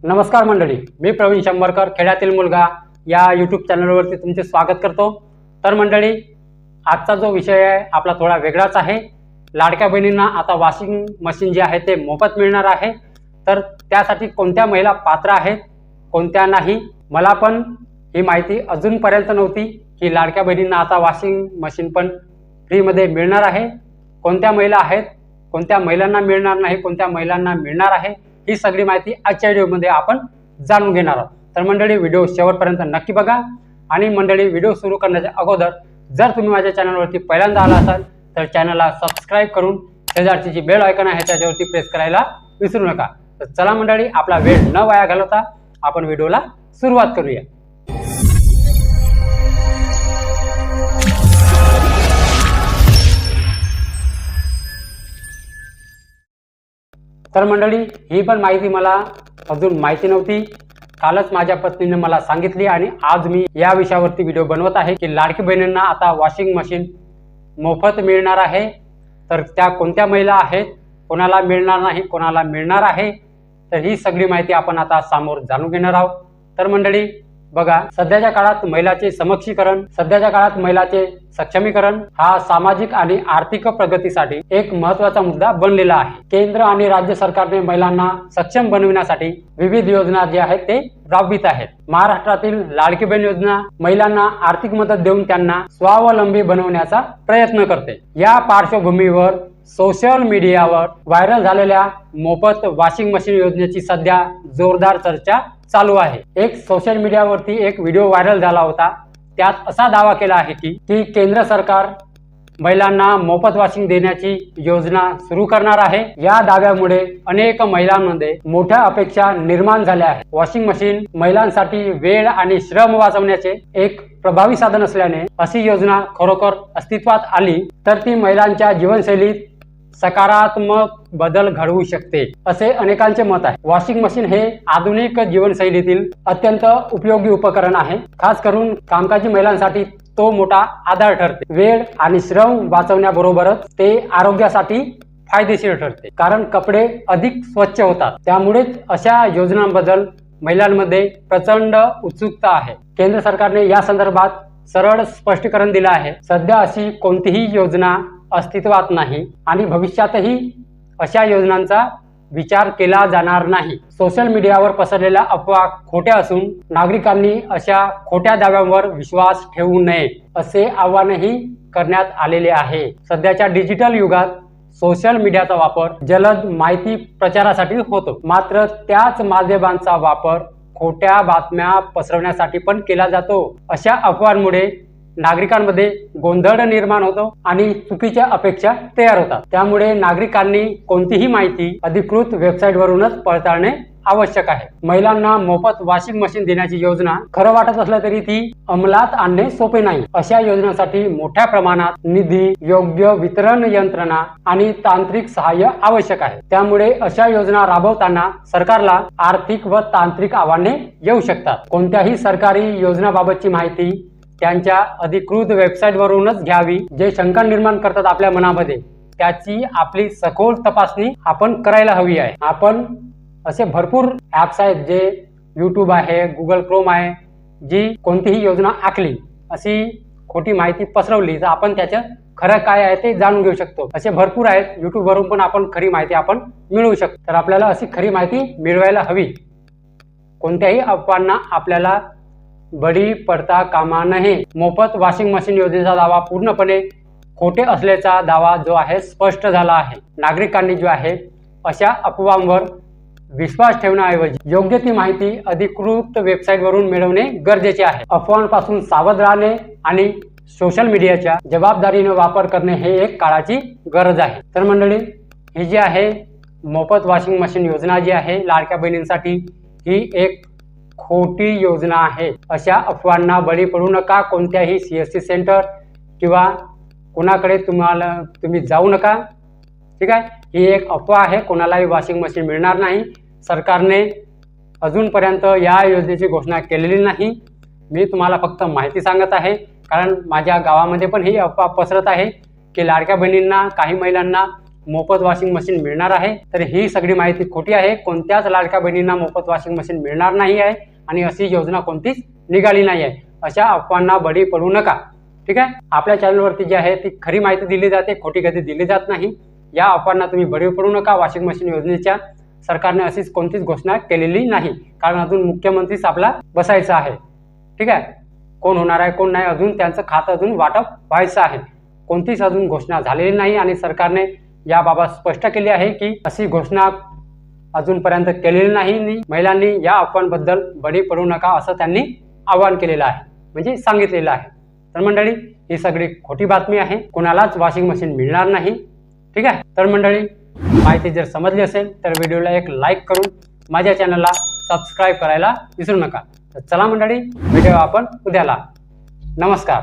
नमस्कार मंडळी, मी प्रवीण शंभरकर खेड्यातील मुलगा या यूट्यूब चॅनलवरती तुमचे स्वागत करतो। तर मंडळी, आजचा जो विषय आहे आपला थोडा वेगळाच आहे। लाडक्या बहिणींना आता वॉशिंग मशीन जे आहे ते मोफत मिळणार आहे। तर त्यासाठी कोणत्या महिला पात्र आहेत, कोणत्या नाही, मला पण ही माहिती अजूनपर्यंत नव्हती की लाडक्या बहिणींना आता वॉशिंग मशीन पण फ्रीमध्ये मिळणार आहे। कोणत्या महिला आहेत, कोणत्या महिलांना मिळणार नाही, कोणत्या महिलांना मिळणार आहे, ही सगळी माहिती आजच्या व्हिडिओमध्ये आपण जाणून घेणार आहोत। तर मंडळी, व्हिडिओ शेवटपर्यंत नक्की बघा। आणि मंडळी, व्हिडिओ सुरू करण्याच्या अगोदर जर तुम्ही माझ्या चॅनलवरती पहिल्यांदा आला असाल तर चॅनलला सबस्क्राइब करून शेजारची जी बेल आयकॉन आहे त्याच्यावरती प्रेस करायला विसरू नका। तर चला मंडळी, आपला वेळ न वाया घालवता आपण व्हिडिओला सुरुवात करूया। तर मंडळी, ही पण माहिती मला अजून माहिती नव्हती। कालच माझ्या पत्नीने मला सांगितली आणि आज मी या विषयावरती व्हिडिओ बनवत आहे की लाडकी बहिणींना आता वॉशिंग मशीन मोफत मिळणार आहे। तर त्या कोणत्या महिला आहेत, कोणाला मिळणार नाही, कोणाला मिळणार आहे, तर ही सगळी माहिती आपण आता समोर जाणून घेणार आहोत। तर मंडळी बघा, सध्याच्या काळात महिलाचे सक्षमीकरण, सध्याच्या काळात महिलाचे सक्षमीकरण हा सामाजिक आणि आर्थिक प्रगतीसाठी एक महत्त्वाचा मुद्दा बनलेला आहे। केंद्र आणि राज्य सरकारने महिलांना सक्षम बनविण्यासाठी विविध योजना जे आहेत ते राबवित आहेत। महाराष्ट्रातील लाडकी बहीण योजना महिलांना आर्थिक मदत देऊन त्यांना स्वावलंबी बनवण्याचा प्रयत्न करते। या पार्श्वभूमीवर सोशल मीडियावर व्हायरल झालेल्या मोफत वॉशिंग मशीन योजनेची सध्या जोरदार चर्चा चालू आहे। एक सोशल मीडियावरती एक व्हिडिओ व्हायरल झाला होता। त्यात असा दावा केला आहे की केंद्र सरकार महिलांना मोफत वॉशिंग देण्याची योजना सुरू करणार आहे। या दाव्यामुळे अनेक महिलांमध्ये मोठ्या अपेक्षा निर्माण झाल्या आहेत। वॉशिंग मशीन महिलांसाठी वेळ आणि श्रम वाचवण्याचे एक प्रभावी साधन असल्याने अशी योजना खरोखर अस्तित्वात आली तर ती महिलांच्या जीवनशैलीत सकारात्मक बदल घडवू शकते, असे अनेकांचे मत आहे। वॉशिंग मशीन हे आधुनिक जीवनशैलीतील अत्यंत उपयोगी उपकरण आहे। खास करून कामकाजी महिलांसाठी तो मोठा आधार ठरते। वेळ आणि श्रम वाचवण्याबरोबरच ते आरोग्यासाठी फायदेशीर ठरते, कारण कपडे अधिक स्वच्छ होतात। त्यामुळेच अशा योजनांबद्दल महिलांमध्ये प्रचंड उत्सुकता आहे। केंद्र सरकारने या संदर्भात सरळ स्पष्टीकरण दिलं आहे। सध्या अशी कोणतीही योजना अस्तित्वात नाही आणि भविष्यातही अशा योजनांचा विचार केला जाणार नाही। सोशल मीडियावर पसरलेल्या अफवा खोट्या असून नागरिकांनी अशा खोट्या दाव्यांवर विश्वास ठेवू नये, असे आवाहनही करण्यात आलेले आहे। सध्याच्या डिजिटल युगात सोशल मीडियाचा वापर जलद माहिती प्रचारासाठी होतो, मात्र त्याच माध्यमांचा वापर खोट्या बातम्या पसरवण्यासाठी पण केला जातो। अशा अफवांमुळे नागरिकांमध्ये गोंधळ निर्माण होतो आणि चुकीच्या अपेक्षा तयार होतात। त्यामुळे नागरिकांनी कोणतीही माहिती अधिकृत वेबसाईटवरूनच पडताळणे आवश्यक आहे। महिलांना मोफत वॉशिंग मशीन देण्याची योजना खरं वाटत असलं तरी ती अंमलात आणणे सोपे नाही। अशा योजनांसाठी मोठ्या प्रमाणात निधी, योग्य वितरण यंत्रणा आणि तांत्रिक सहाय्य आवश्यक आहे। त्यामुळे अशा योजना राबवताना सरकारला आर्थिक व तांत्रिक आव्हाने येऊ शकतात। कोणत्याही सरकारी योजनाबाबतची माहिती त्यांच्या अधिकृत वेबसाईटवरूनच घ्यावी। जे शंका निर्माण करतात आपल्या मनामध्ये, त्याची आपली सखोल तपासणी आपण करायला हवी आहे। आपण असे भरपूर ॲप्स आहेत, जे यूट्यूब आहे, गुगल क्रोम आहे, जी कोणतीही योजना आखली अशी खोटी माहिती पसरवली तर आपण त्याचं खरं काय आहे ते जाणून घेऊ शकतो। असे भरपूर आहेत, यूट्यूबवरून पण आपण खरी माहिती आपण मिळवू शकतो। तर आपल्याला अशी खरी माहिती मिळवायला हवी। कोणत्याही अफवांना आपल्याला बळी पडता कामा नये। मोफत वॉशिंग मशीन योजनेचा दावा पूर्णपणे खोटे असल्याचा दावा जो आहे स्पष्ट झाला आहे। नागरिकांनी जो आहे अशा अफवांवर विश्वास ठेवण्याऐवजी योग्य ती माहिती अधिकृत वेबसाईटवरून मिळवणे गरजेचे आहे। अफवांपासून सावध राहणे आणि सोशल मीडियाच्या जबाबदारीने वापर करणे हे एक काळाची गरज आहे। तर मंडळी, ही जी आहे मोफत वॉशिंग मशीन योजना जी आहे लाडक्या बहिणींसाठी, ही एक खोटी योजना आहे। अशा अफवांना बळी पडू नका। कोणत्याही CSC सेंटर किंवा कोणाकडे तुम्ही जाऊ नका, ठीक आहे। ही एक अफवा आहे, कोणालाही वॉशिंग मशीन मिळणार नाही। सरकारने अजूनपर्यंत या योजनेची घोषणा केलेली नाही। मी तुम्हाला फक्त माहिती सांगत आहे, कारण माझ्या गावामध्ये पण ही अफवा पसरत आहे की लाडक्या बहिणींना, काही महिलांना मोफत वॉशिंग मशीन मिळणार आहे, तर ही सगळी माहिती खोटी आहे. कोणत्याच लाडक्या बहिणींना मोफत वॉशिंग मशीन मिळणार नाही आहे आणि अशी योजना कोणतीच निघाली नाही आहे. अशा अफवांना बळी पडू नका. ठीक आहे. आपल्या चॅनलवरती जी आहे ती खरी माहिती दिली जाते, खोटी कधी दिली जात नाही. या अफवांना तुम्ही बळी पडू नका. वॉशिंग मशीन योजनेच्या सरकारने अशीच कोणतीच घोषणा केलेली नाही, कारण अजून मुख्यमंत्रीच आपला बसायचा आहे. ठीक आहे. कोण होणार आहे कोण नाही अजून त्यांचं खातं अजून वाटप व्हायचं आहे. कोणतीच अजून घोषणा झालेली नाही आणि सरकारने याबाबत स्पष्ट केले आहे की अशी घोषणा अजूनपर्यंत केलेली नाही. महिलांनी या अफवांबद्दल बळी पडू नका असं त्यांनी आवाहन केलेलं आहे, म्हणजे सांगितलेलं आहे. तर मंडळी, ही सगळी खोटी बातमी आहे. कोणालाच वॉशिंग मशीन मिळणार नाही. ठीक आहे. तर मंडळी, माहिती जर समजली असेल तर व्हिडिओला एक लाईक करून माझ्या चॅनलला सबस्क्राईब करायला विसरू नका. तर चला मंडळी, व्हिडिओ आपण उद्याला. नमस्कार.